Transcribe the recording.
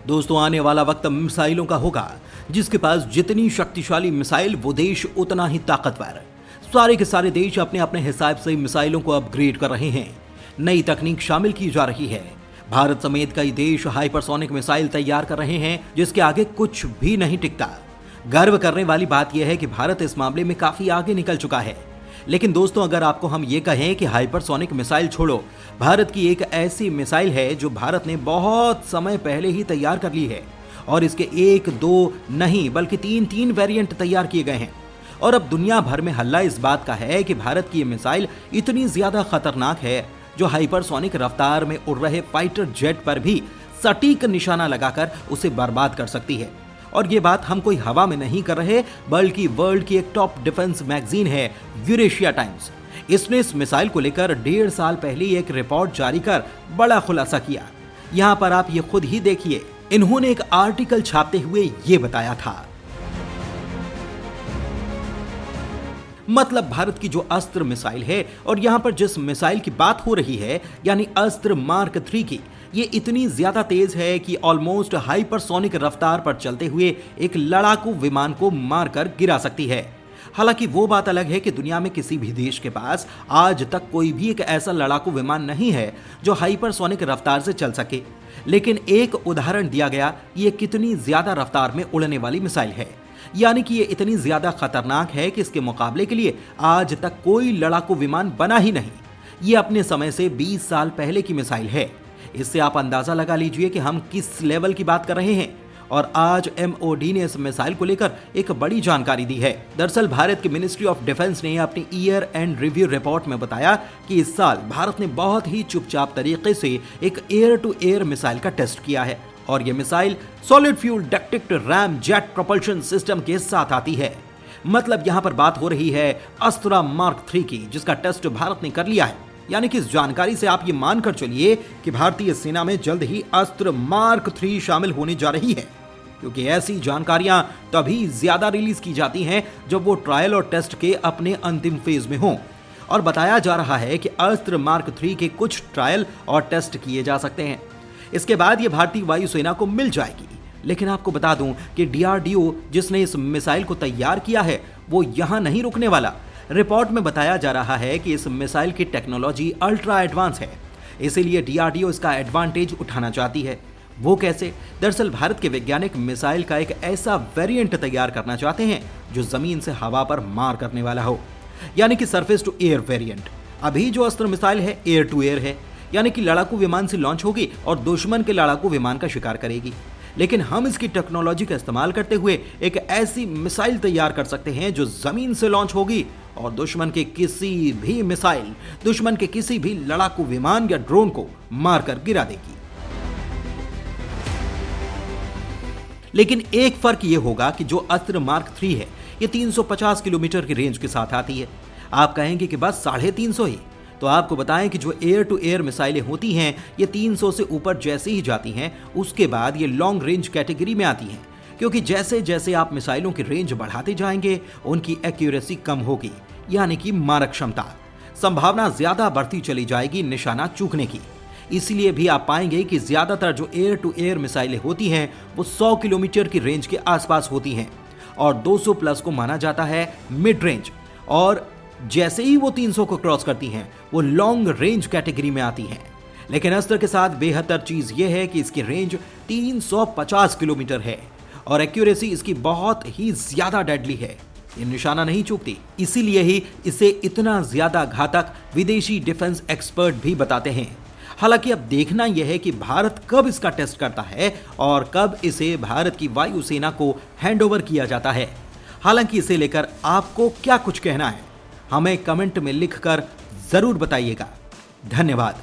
दोस्तों, आने वाला वक्त मिसाइलों का होगा, जिसके पास जितनी शक्तिशाली मिसाइल वो देश उतना ही ताकतवर। सारे के सारे देश अपने अपने हिसाब से मिसाइलों को अपग्रेड कर रहे हैं। नई तकनीक शामिल की जा रही है। भारत समेत कई देश हाइपरसोनिक मिसाइल तैयार कर रहे हैं, जिसके आगे कुछ भी नहीं टिकता। गर्व करने वाली बात यह है कि भारत इस मामले में काफी आगे निकल चुका है। लेकिन दोस्तों, अगर आपको हम ये कहें कि हाइपरसोनिक मिसाइल छोड़ो, भारत की एक ऐसी मिसाइल है जो भारत ने बहुत समय पहले ही तैयार कर ली है और इसके 1-2 नहीं बल्कि 3-3 वेरिएंट तैयार किए गए हैं। और अब दुनिया भर में हल्ला इस बात का है कि भारत की ये मिसाइल इतनी ज्यादा खतरनाक है जो हाइपरसोनिक रफ्तार में उड़ रहे फाइटर जेट पर भी सटीक निशाना लगाकर उसे बर्बाद कर सकती है। और ये बात हम कोई हवा में नहीं कर रहे, बल्कि वर्ल्ड की एक टॉप डिफेंस मैगजीन है यूरेशिया टाइम्स। इसने इस मिसाइल को लेकर 1.5 साल पहले एक रिपोर्ट जारी कर बड़ा खुलासा किया। यहाँ पर आप ये खुद ही देखिए, इन्होंने एक आर्टिकल छापते हुए ये बताया था। मतलब भारत की जो अस्त्र मिसाइल है और यहाँ पर जिस मिसाइल की बात हो रही है यानी अस्त्र मार्क 3 की, ये इतनी ज्यादा तेज है कि ऑलमोस्ट हाइपरसोनिक रफ्तार पर चलते हुए एक लड़ाकू विमान को मारकर गिरा सकती है। हालांकि वो बात अलग है कि दुनिया में किसी भी देश के पास आज तक कोई भी एक ऐसा लड़ाकू विमान नहीं है जो हाइपरसोनिक रफ्तार से चल सके। लेकिन एक उदाहरण दिया गया, ये कितनी ज्यादा रफ्तार में उड़ने वाली मिसाइल है, यानी कि ये इतनी ज्यादा खतरनाक है कि इसके मुकाबले के लिए आज तक कोई लड़ाकू विमान बना ही नहीं। ये अपने समय से 20 साल पहले की मिसाइल है। इससे आप अंदाजा लगा लीजिए कि हम किस लेवल की बात कर रहे हैं। और आज MOD ने इस मिसाइल को लेकर एक बड़ी जानकारी दी है। दरअसल भारत की मिनिस्ट्री ऑफ डिफेंस ने अपनी ईयर एंड रिव्यू रिपोर्ट में बताया कि इस साल भारत ने बहुत ही चुपचाप तरीके से एक एयर टू एयर मिसाइल का टेस्ट किया है और यह missile solid fuel ducted RAM jet propulsion system के साथ आती है। मतलब यहां पर बात हो रही है अस्त्र मार्क 3 की, जिसका टेस्ट भारत ने कर लिया है। यानी कि इस जानकारी से आप ये मानकर चलिए कि भारतीय सेना में जल्द ही अस्त्र मार्क 3 शामिल होने जा रही है, क्योंकि ऐसी जानकारियां तभी ज्यादा रिलीज की जाती हैं जब वो ट्रायल और टेस्ट के अपने अंतिम फेज में हों। और बताया जा रहा है कि अस्त्र मार्क 3 के कुछ ट्रायल और टेस्ट किए जा सकते हैं। इसके बाद ये भारतीय वायुसेना को मिल जाएगी। लेकिन आपको बता दूं कि DRDO जिसने इस मिसाइल को तैयार किया है वो यहां नहीं रुकने वाला। रिपोर्ट में बताया जा रहा है कि इस मिसाइल की टेक्नोलॉजी अल्ट्रा एडवांस है, इसीलिए DRDO इसका एडवांटेज उठाना चाहती है। वो कैसे? दरअसल भारत के वैज्ञानिक मिसाइल का एक ऐसा वेरिएंट तैयार करना चाहते हैं जो जमीन से हवा पर मार करने वाला हो, यानी कि सरफेस टू एयर वेरिएंट। अभी जो अस्त्र मिसाइल है एयर टू एयर है, यानी कि लड़ाकू विमान से लॉन्च होगी और दुश्मन के लड़ाकू विमान का शिकार करेगी। लेकिन हम इसकी टेक्नोलॉजी का इस्तेमाल करते हुए एक ऐसी मिसाइल तैयार कर सकते हैं जो जमीन से लॉन्च होगी और दुश्मन के किसी भी मिसाइल, दुश्मन के किसी भी लड़ाकू विमान या ड्रोन को मारकर गिरा देगी। लेकिन एक फर्क यह होगा कि जो अस्त्र मार्क 3 है ये 350 किलोमीटर की रेंज के साथ आती है। आप कहेंगे कि बस 350 ही, तो आपको बताएं कि जो एयर टू एयर मिसाइलें होती हैं ये 300 से ऊपर जैसे ही जाती हैं उसके बाद ये लॉन्ग रेंज कैटेगरी में आती हैं, क्योंकि जैसे जैसे आप मिसाइलों की रेंज बढ़ाते जाएंगे उनकी एक्यूरेसी कम होगी, यानी कि मारक क्षमता, संभावना ज्यादा बढ़ती चली जाएगी निशाना चूकने की। इसलिए भी आप पाएंगे कि ज्यादातर जो एयर टू एयर मिसाइलें होती हैं वो 100 किलोमीटर की रेंज के आसपास होती हैं और 200 प्लस को माना जाता है मिड रेंज। और जैसे ही वो 300 को क्रॉस करती हैं वो लॉन्ग रेंज कैटेगरी में आती हैं। लेकिन अस्त्र के साथ बेहतर चीज ये है कि इसकी रेंज 350 किलोमीटर है और एक्यूरेसी इसकी बहुत ही ज्यादा डेडली है, ये निशाना नहीं चूकती। इसीलिए ही इसे इतना ज्यादा घातक विदेशी डिफेंस एक्सपर्ट भी बताते हैं। हालांकि अब देखना यह है कि भारत कब इसका टेस्ट करता है और कब इसे भारत की वायुसेना को हैंडओवर किया जाता है। हालांकि इसे लेकर आपको क्या कुछ कहना है हमें कमेंट में लिखकर जरूर बताइएगा। धन्यवाद।